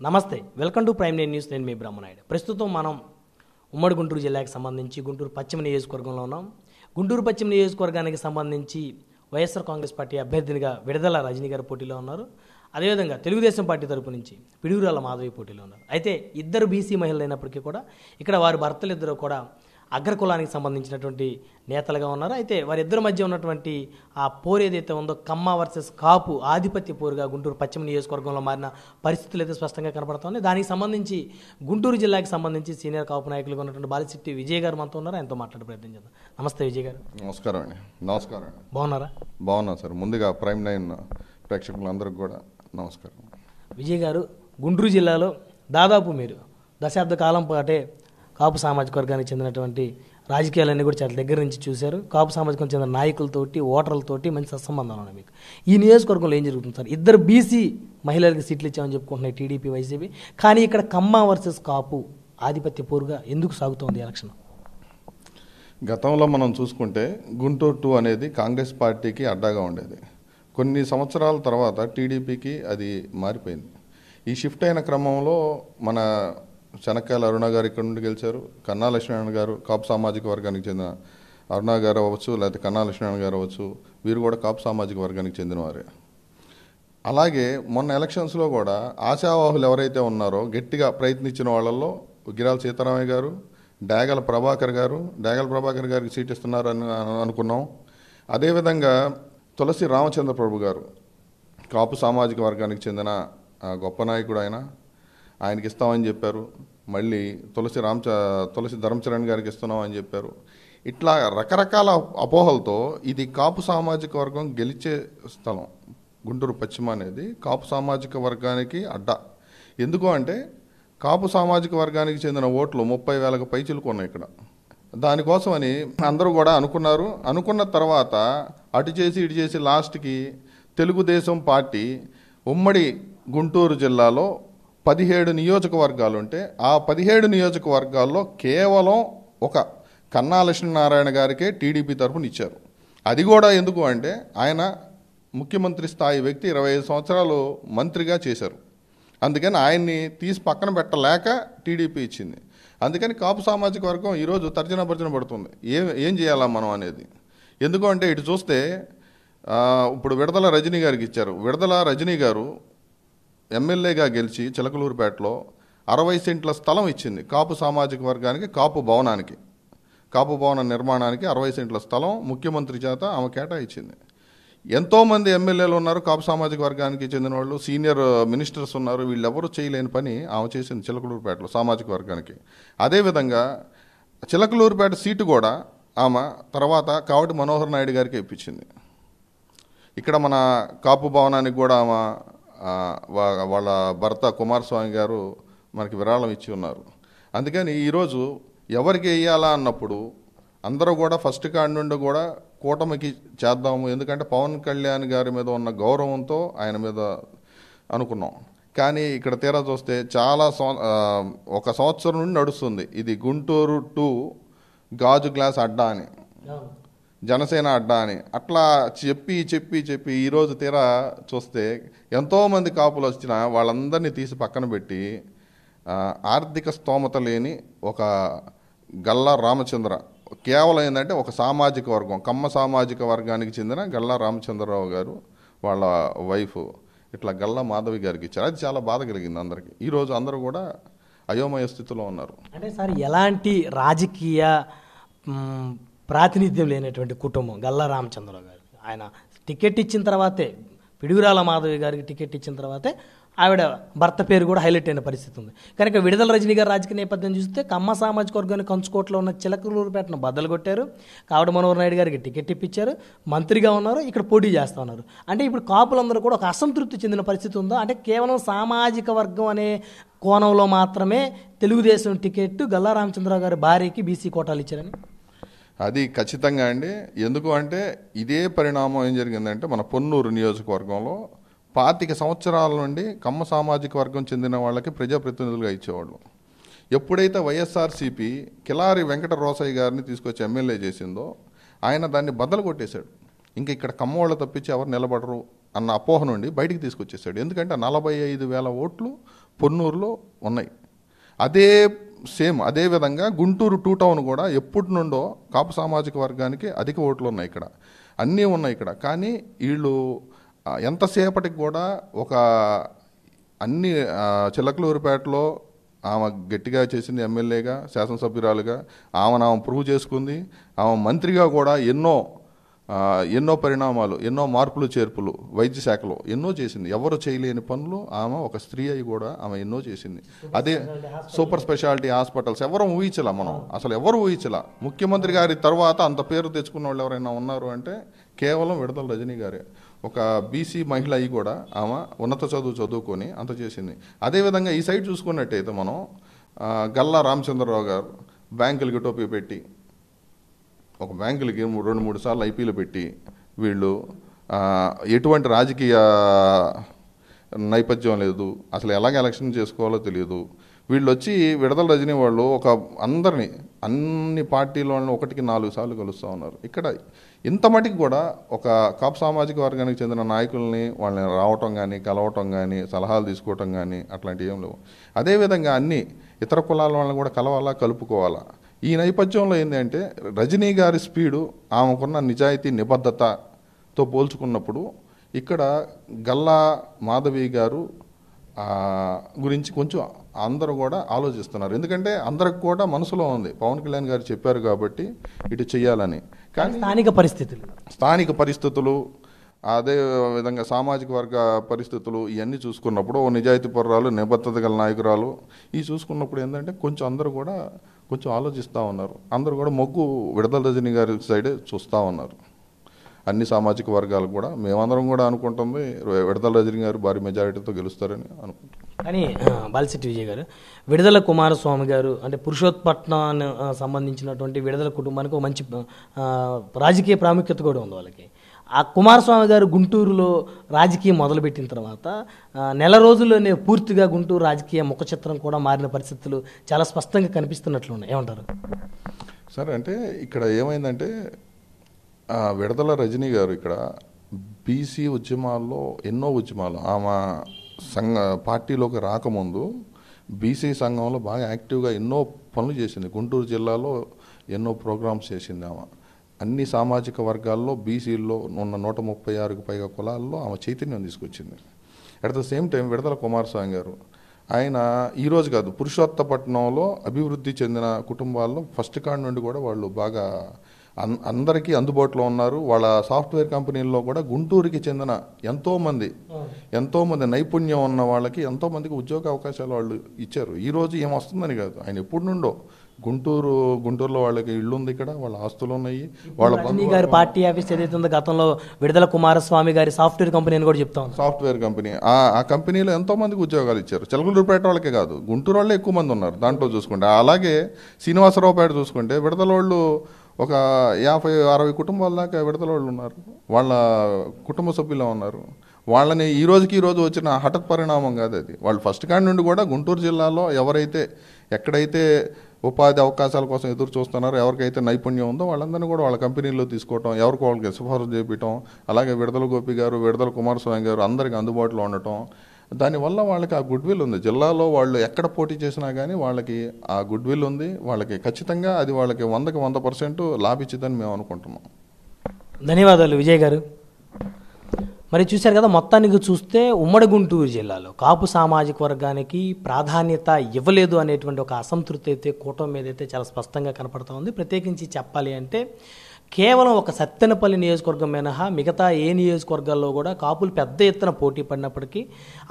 నమస్తే, welcome to prime nine news. నేను మీ బ్రహ్మనాయుడు. ప్రస్తుతం మనం ఉమ్మడి గుంటూరు జిల్లాకి సంబంధించి గుంటూరు పశ్చిమ నియోజకవర్గంలో ఉన్నాం. గుంటూరు పశ్చిమ నియోజకవర్గానికి సంబంధించి వైఎస్ఆర్ కాంగ్రెస్ పార్టీ అభ్యర్థినిగా విడుదల రజనీ గారు పోటీలో ఉన్నారు. అదేవిధంగా తెలుగుదేశం పార్టీ తరపు నుంచి పిడుగురాల మాధవి పోటీలో ఉన్నారు. అయితే ఇద్దరు బీసీ మహిళలు అయినప్పటికీ కూడా ఇక్కడ వారి భర్తలు ఇద్దరు కూడా అగ్రకులానికి సంబంధించినటువంటి నేతలుగా ఉన్నారు. అయితే వారిద్దరి మధ్య ఉన్నటువంటి ఆ పోరు ఏదైతే ఉందో కమ్మ వర్సెస్ కాపు ఆధిపత్య పోరుగా గుంటూరు పశ్చిమ నియోజకవర్గంలో మారిన పరిస్థితులు అయితే స్పష్టంగా కనపడుతుంది. దానికి సంబంధించి గుంటూరు జిల్లాకి సంబంధించి సీనియర్ కాపు నాయకులుగా ఉన్నటువంటి బాలిశెట్టి విజయ్ గారు మనతో ఉన్నారు. ఆయనతో మాట్లాడే ప్రయత్నం చేద్దాం. నమస్తే విజయ్ గారు. నమస్కారం అండి. నమస్కారం. బాగున్నారా? బాగున్నా సార్. ముందుగా ప్రైమ్ నైన్ ప్రేక్షకులందరికీ కూడా నమస్కారం. విజయ్ గారు, గుంటూరు జిల్లాలో దాదాపు మీరు దశాబ్ద కాలం పాటే కాపు సామాజిక వర్గానికి చెందినటువంటి రాజకీయాలన్నీ కూడా చాలా దగ్గర నుంచి చూశారు. కాపు సామాజికం చెందిన నాయకులతోటి, ఓటర్లతోటి మంచి సత్సంబంధాలు ఉన్నాయి మీకు. ఈ నియోజకవర్గంలో ఏం జరుగుతుంది సార్? ఇద్దరు బీసీ మహిళలకు సీట్లు ఇచ్చామని చెప్పుకుంటున్నాయి టీడీపీ, వైసీపీ. కానీ ఇక్కడ కమ్మ వర్సెస్ కాపు ఆధిపత్య పోరుగా ఎందుకు సాగుతోంది ఎలక్షన్? గతంలో మనం చూసుకుంటే గుంటూరు 2 అనేది కాంగ్రెస్ పార్టీకి అడ్డాగా ఉండేది. కొన్ని సంవత్సరాల తర్వాత టీడీపీకి అది మారిపోయింది. ఈ షిఫ్ట్ అయిన క్రమంలో మన చెనక్కాయల అరుణ గారు ఇక్కడ నుండి గెలిచారు. కన్నా లక్ష్మీనారాయణ గారు కాపు సామాజిక వర్గానికి చెందిన అరుణ గారు అవ్వచ్చు, లేకపోతే కన్నా లక్ష్మీనారాయణ గారు అవ్వచ్చు, వీరు కూడా కాపు సామాజిక వర్గానికి చెందినవారే. అలాగే మొన్న ఎలక్షన్స్లో కూడా ఆశావాహులు ఎవరైతే ఉన్నారో గట్టిగా ప్రయత్నించిన వాళ్ళల్లో గిరాల సీతారామయ్య గారు, డేగల ప్రభాకర్ గారికి సీట్ ఇస్తున్నారు అని అనుకున్నాం. అదేవిధంగా తులసి రామచంద్ర ప్రభు గారు కాపు సామాజిక వర్గానికి చెందిన గొప్ప నాయకుడు, ఆయనకి ఇస్తామని చెప్పారు. మళ్ళీ తులసి ధర్మచరణ్ గారికి ఇస్తున్నామని చెప్పారు. ఇట్లా రకరకాల అపోహలతో ఇది కాపు సామాజిక వర్గం గెలిచే స్థలం. గుంటూరు పశ్చిమ అనేది కాపు సామాజిక వర్గానికి అడ్డా. ఎందుకు అంటే కాపు సామాజిక వర్గానికి చెందిన ఓట్లు 30,000కు పైచిలుకు ఉన్నాయి ఇక్కడ. దానికోసమని అందరూ కూడా అనుకున్నారు. అనుకున్న తర్వాత అటు చేసి ఇటు చేసి లాస్ట్కి తెలుగుదేశం పార్టీ ఉమ్మడి గుంటూరు జిల్లాలో 17 నియోజకవర్గాలు ఉంటే ఆ 17 నియోజకవర్గాల్లో కేవలం ఒక కన్నా లక్ష్మీనారాయణ గారికే టీడీపీ తరఫున ఇచ్చారు. అది కూడా ఎందుకు అంటే ఆయన ముఖ్యమంత్రి స్థాయి వ్యక్తి, 25 సంవత్సరాలు మంత్రిగా చేశారు. అందుకని ఆయన్ని తీసి పక్కన పెట్టలేక టీడీపీ ఇచ్చింది. అందుకని కాపు సామాజిక వర్గం ఈరోజు తర్జన భర్జన పడుతుంది. ఏం చేయాలా మనం అనేది. ఎందుకు అంటే ఇటు చూస్తే ఇప్పుడు విడుదల రజనీ గారికి ఇచ్చారు. విడుదల రజనీ గారు ఎమ్మెల్యేగా గెలిచి చిలకలూరుపేటలో 60 సెంట్ల స్థలం ఇచ్చింది కాపు సామాజిక వర్గానికి, కాపు భవన నిర్మాణానికి 60 సెంట్ల స్థలం ముఖ్యమంత్రి చేత ఆమె కేటాయించింది. ఎంతోమంది ఎమ్మెల్యేలు ఉన్నారు కాపు సామాజిక వర్గానికి చెందిన వాళ్ళు, సీనియర్ మినిస్టర్స్ ఉన్నారు. వీళ్ళెవరూ చేయలేని పని ఆమె చేసింది చిలకలూరుపేటలో సామాజిక వర్గానికి. అదేవిధంగా చిలకలూరుపేట సీటు కూడా ఆమె తర్వాత కావటి మనోహర్ నాయుడు గారికి ఇప్పించింది. ఇక్కడ మన కాపు భవనానికి కూడా ఆమె వాళ్ళ భర్త కుమారస్వామి గారు మనకి విరాళం ఇచ్చి ఉన్నారు. అందుకని ఈరోజు ఎవరికి వేయాలా అన్నప్పుడు అందరూ కూడా ఫస్ట్ కాడి నుండి కూడా కూటమికి చేద్దాము. ఎందుకంటే పవన్ కళ్యాణ్ గారి మీద ఉన్న గౌరవంతో ఆయన మీద అనుకున్నాం. కానీ ఇక్కడ తీరా చూస్తే చాలా ఒక సంవత్సరం నుండి నడుస్తుంది ఇది గుంటూరు 2 గాజు గ్లాస్ అడ్డా అని, జనసేన అడ్డా అని. అట్లా చెప్పి ఈరోజు తీరా చూస్తే ఎంతోమంది కాపులు వచ్చిన వాళ్ళందరినీ తీసి పక్కన పెట్టి ఆర్థిక స్తోమత లేని ఒక గల్లా రామచంద్ర, కేవలం ఏంటంటే ఒక సామాజిక వర్గం కమ్మ సామాజిక వర్గానికి చెందిన గల్లా రామచంద్రరావు గారు వాళ్ళ వైఫ్ ఇట్లా గల్లా మాధవి గారికి ఇచ్చారు. అది చాలా బాధ కలిగింది అందరికీ. ఈరోజు అందరూ కూడా అయోమయ స్థితిలో ఉన్నారు. అంటే సార్, ఎలాంటి రాజకీయ ప్రాతినిధ్యం లేనటువంటి కుటుంబం గల్లా రామచంద్రరావు గారు. ఆయన టికెట్ ఇచ్చిన తర్వాతే, పిడుగురాల మాధవి గారికి టికెట్ ఇచ్చిన తర్వాతే ఆవిడ భర్త పేరు కూడా హైలైట్ అయిన పరిస్థితి ఉంది. కనుక విడుదల రజనీ గారి రాజకీయ నేపథ్యం చూస్తే కమ్మ సామాజిక వర్గానికి కంచుకోటలో ఉన్న చిలకలూరుపేటను బద్దలు కొట్టారు. కావటి మనోహర్ నాయుడు గారికి టికెట్ ఇప్పించారు, మంత్రిగా ఉన్నారు, ఇక్కడ పోటీ చేస్తూ ఉన్నారు. అంటే ఇప్పుడు కాపులందరూ కూడా ఒక అసంతృప్తి చెందిన పరిస్థితి ఉందో, అంటే కేవలం సామాజిక వర్గం అనే కోణంలో మాత్రమే తెలుగుదేశం టికెట్ గల్లా రామచంద్రరావు గారి భార్యకి బీసీ కోటాలు ఇచ్చారని. అది ఖచ్చితంగా అండి. ఎందుకు అంటే ఇదే పరిణామం ఏం జరిగిందంటే మన పొన్నూరు నియోజకవర్గంలో 25 సంవత్సరాల నుండి కమ్మ సామాజిక వర్గం చెందిన వాళ్ళకి ప్రజాప్రతినిధులుగా ఇచ్చేవాళ్ళు. ఎప్పుడైతే వైఎస్ఆర్సీపీ కిలారి వెంకట రోసయ్య గారిని తీసుకొచ్చి ఎమ్మెల్యే చేసిందో ఆయన దాన్ని బద్దలు కొట్టేశాడు. ఇంకా ఇక్కడ కమ్మవాళ్ళు తప్పించి ఎవరు నిలబడరు అన్న అపోహ నుండి బయటికి తీసుకొచ్చేసాడు. ఎందుకంటే 45,000 ఓట్లు పొన్నూరులో ఉన్నాయి. అదే విధంగా గుంటూరు 2 టౌన్ కూడా ఎప్పటి నుండో కాపు సామాజిక వర్గానికి అధిక ఓట్లు ఉన్నాయి ఇక్కడ, అన్నీ ఉన్నాయి ఇక్కడ. కానీ వీళ్ళు ఎంతసేపటికి కూడా అన్ని చిలకలూరిపేటలో ఆమె గట్టిగా చేసింది, ఎమ్మెల్యేగా శాసనసభ్యురాలుగా ఆమె ప్రూవ్ చేసుకుంది. ఆమె మంత్రిగా కూడా ఎన్నో పరిణామాలు, ఎన్నో మార్పులు చేర్పులు వైద్య శాఖలో ఎన్నో చేసింది. ఎవరు చేయలేని పనులు ఆమె ఒక స్త్రీ అయి కూడా ఆమె ఎన్నో చేసింది. అదే సూపర్ స్పెషాలిటీ హాస్పిటల్స్ ఎవరు ఊహించలా, అసలు ఎవరు ఊహించలా. ముఖ్యమంత్రి గారి తర్వాత అంత పేరు తెచ్చుకున్న వాళ్ళు ఎవరైనా ఉన్నారు అంటే కేవలం విడదల రజనీ గారే. ఒక బీసీ మహిళ అయి కూడా ఆమె ఉన్నత చదువుకొని అంత చేసింది. అదేవిధంగా ఈ సైడ్ చూసుకున్నట్టయితే మనం గల్లా రామచంద్రరావు గారు బ్యాంకులకి టోపీ పెట్టి, ఒక బ్యాంకులకి 2-3 సార్లు ఐపీలు పెట్టి, వీళ్ళు ఎటువంటి రాజకీయ నేపథ్యం లేదు, అసలు ఎలాగ ఎలక్షన్ చేసుకోవాలో తెలియదు. వీళ్ళు వచ్చి విడదల రజనీ వాళ్ళు అన్ని పార్టీల వాళ్ళని 1-4 సార్లు కలుస్తూ ఉన్నారు. ఇక్కడ ఇంత మటుకు కూడా ఒక కాపు సామాజిక వర్గానికి చెందిన నాయకుల్ని వాళ్ళని రావటం కానీ, కలవటం కానీ, సలహాలు తీసుకోవటం కానీ అట్లాంటివి ఏం లేవు. అదేవిధంగా అన్ని ఇతర కులాల వాళ్ళని కూడా కలవాలా, కలుపుకోవాలా. ఈ నేపథ్యంలో ఏంటంటే రజనీ గారి స్పీడు, ఆమెకున్న నిజాయితీ నిబద్ధతతో పోల్చుకున్నప్పుడు ఇక్కడ గల్లా మాధవి గారు గురించి కొంచెం అందరూ కూడా ఆలోచిస్తున్నారు. ఎందుకంటే అందరికి కూడా మనసులో ఉంది, పవన్ కళ్యాణ్ గారు చెప్పారు కాబట్టి ఇటు చెయ్యాలని. కానీ స్థానిక పరిస్థితులు, అదే విధంగా సామాజిక వర్గ పరిస్థితులు ఇవన్నీ చూసుకున్నప్పుడు నిజాయితీ పరురాలు, నిబద్ధత గల నాయకురాలు ఇవి చూసుకున్నప్పుడు ఏంటంటే అందరూ కూడా కొంచెం ఆలోచిస్తూ ఉన్నారు. అందరూ కూడా మొగ్గు విడదల రజనీ గారి సైడే చూస్తూ ఉన్నారు. అన్ని సామాజిక వర్గాలు కూడా, మేమందరం కూడా అనుకుంటుంది విడదల రజనీ గారు భారీ మెజారిటీతో గెలుస్తారని అనుకుంటున్నాం. కానీ బాలిశెట్టి విజయ్ గారు, విడుదల కుమారస్వామి గారు అంటే పురుషోత్పట్నాన్ని సంబంధించినటువంటి విడుదల కుటుంబానికి ఒక మంచి రాజకీయ ప్రాముఖ్యత కూడా ఉంది వాళ్ళకి. ఆ కుమారస్వామి గారు గుంటూరులో రాజకీయం మొదలుపెట్టిన తర్వాత నెల రోజుల్లోనే పూర్తిగా గుంటూరు రాజకీయ ముఖ చిత్రం కూడా మారిన పరిస్థితులు చాలా స్పష్టంగా కనిపిస్తున్నట్లు ఉన్నాయి. ఏమంటారు సార్? అంటే ఇక్కడ ఏమైందంటే విడదల రజనీ గారు ఇక్కడ బీసీ ఉద్యమాల్లో ఎన్నో ఉద్యమాలు, ఆమె పార్టీలోకి రాకముందు బీసీ సంఘంలో బాగా యాక్టివ్గా ఎన్నో పనులు చేసింది. గుంటూరు జిల్లాలో ఎన్నో ప్రోగ్రామ్స్ చేసింది ఆమె. అన్ని సామాజిక వర్గాల్లో బీసీల్లో ఉన్న 136కు పైగా కులాల్లో ఆమె చైతన్యం తీసుకొచ్చింది. అట్ ద సేమ్ టైం విడదల కుమారస్వామి గారు, ఆయన ఈరోజు కాదు, పురుషోత్తపట్నంలో అభివృద్ధి చెందిన కుటుంబాల్లో ఫస్ట్ కాడి నుండి కూడా వాళ్ళు బాగా అందరికీ అందుబాటులో ఉన్నారు. వాళ్ళ సాఫ్ట్వేర్ కంపెనీల్లో కూడా గుంటూరుకి చెందిన ఎంతోమంది నైపుణ్యం ఉన్న వాళ్ళకి ఎంతోమందికి ఉద్యోగ అవకాశాలు వాళ్ళు ఇచ్చారు. ఈరోజు ఏమొస్తుందని కాదు, ఆయన ఎప్పటి నుండో గుంటూరులో వాళ్ళకి ఇళ్ళు ఉంది, ఇక్కడ వాళ్ళ ఆస్తులు ఉన్నాయి. వాళ్ళ గారి పార్టీ ఆఫీస్ ఏదైతే గతంలో విడుదల కుమారస్వామి గారి సాఫ్ట్వేర్ కంపెనీ అని కూడా చెప్తాం. సాఫ్ట్వేర్ కంపెనీ, ఆ కంపెనీలో ఎంతో మందికి ఉద్యోగాలు ఇచ్చారు. చిలకలూరుపేట వాళ్ళకే కాదు, గుంటూరు వాళ్ళే ఎక్కువ మంది ఉన్నారు దాంట్లో చూసుకుంటే. అలాగే శ్రీనివాసరావుపేట చూసుకుంటే విడదల వాళ్ళు ఒక 50-60 కుటుంబాల దాకా విడదల వాళ్ళు ఉన్నారు. వాళ్ళ కుటుంబ సభ్యులు ఉన్నారు. వాళ్ళని ఈ రోజు వచ్చిన హఠాత్ పరిణామం కాదు అది. వాళ్ళు ఫస్ట్ కాడి నుండి కూడా గుంటూరు జిల్లాలో ఎక్కడైతే ఉపాధి అవకాశాల కోసం ఎదురు చూస్తున్నారో, ఎవరికైతే నైపుణ్యం ఉందో వాళ్ళందరినీ కూడా వాళ్ళ కంపెనీల్లో తీసుకోవటం, ఎవరికి వాళ్ళకి సిఫారసు చేపించడం, అలాగే విడదల గోపి గారు, విడదల కుమారస్వామి గారు అందరికీ అందుబాటులో ఉండటం, దానివల్ల వాళ్ళకి ఆ గుడ్ విల్ ఉంది. జిల్లాలో వాళ్ళు ఎక్కడ పోటీ చేసినా కానీ వాళ్ళకి ఆ గుడ్ విల్ ఉంది. వాళ్ళకి ఖచ్చితంగా అది వాళ్ళకి 100% లాభించిందని మేము అనుకుంటున్నాం. ధన్యవాదాలు విజయ్ గారు. మరి చూశారు కదా, మొత్తానికి చూస్తే ఉమ్మడి గుంటూరు జిల్లాలో కాపు సామాజిక వర్గానికి ప్రాధాన్యత ఇవ్వలేదు అనేటువంటి ఒక అసంతృప్తి అయితే కూటమి మీద అయితే చాలా స్పష్టంగా కనపడుతూ ఉంది. ప్రత్యేకించి చెప్పాలి అంటే కేవలం ఒక సత్తెనపల్లి నియోజకవర్గం మినహా మిగతా ఏ నియోజకవర్గాల్లో కూడా కాపులు పెద్ద ఎత్తున పోటీ పడినప్పటికీ,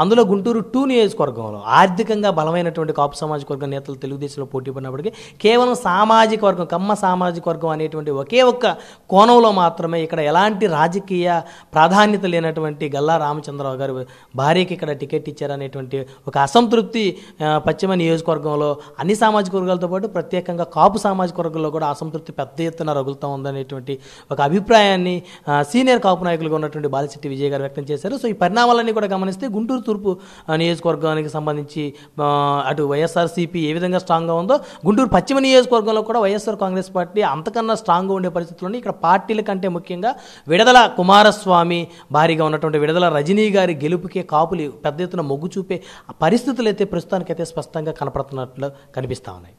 అందులో గుంటూరు 2 నియోజకవర్గంలో ఆర్థికంగా బలమైనటువంటి కాపు సామాజిక వర్గం నేతలు తెలుగుదేశంలో పోటీ పడినప్పటికీ కేవలం సామాజిక వర్గం, కమ్మ సామాజిక వర్గం అనేటువంటి ఒకే ఒక్క కోణంలో మాత్రమే ఇక్కడ ఎలాంటి రాజకీయ ప్రాధాన్యత లేనటువంటి గల్లా రామచంద్రరావు గారు భార్యకి ఇక్కడ టికెట్ ఇచ్చారనేటువంటి ఒక అసంతృప్తి పశ్చిమ నియోజకవర్గంలో అన్ని సామాజిక వర్గాలతో పాటు ప్రత్యేకంగా కాపు సామాజిక వర్గంలో కూడా అసంతృప్తి పెద్ద ఎత్తున రగులుతూ ఉందనే అనేటువంటి ఒక అభిప్రాయాన్ని సీనియర్ కాపు నాయకులుగా ఉన్నటువంటి బాలిశెట్టి విజయ్ గారు వ్యక్తం చేశారు. సో ఈ పరిణామాలన్నీ కూడా గమనిస్తే గుంటూరు తూర్పు నియోజకవర్గానికి సంబంధించి అటు వైఎస్ఆర్సీపీ ఏ విధంగా స్ట్రాంగ్గా ఉందో గుంటూరు పశ్చిమ నియోజకవర్గంలో కూడా వైఎస్ఆర్ కాంగ్రెస్ పార్టీ అంతకన్నా స్ట్రాంగ్గా ఉండే పరిస్థితుల్లో ఇక్కడ పార్టీల కంటే ముఖ్యంగా విడదల కుమారస్వామి భారీగా ఉన్నటువంటి విడదల రజనీ గారి గెలుపుకే కాపులు పెద్ద ఎత్తున మొగ్గు చూపే పరిస్థితులు అయితే ప్రస్తుతానికైతే స్పష్టంగా కనపడుతున్నట్లు కనిపిస్తా ఉన్నాయి.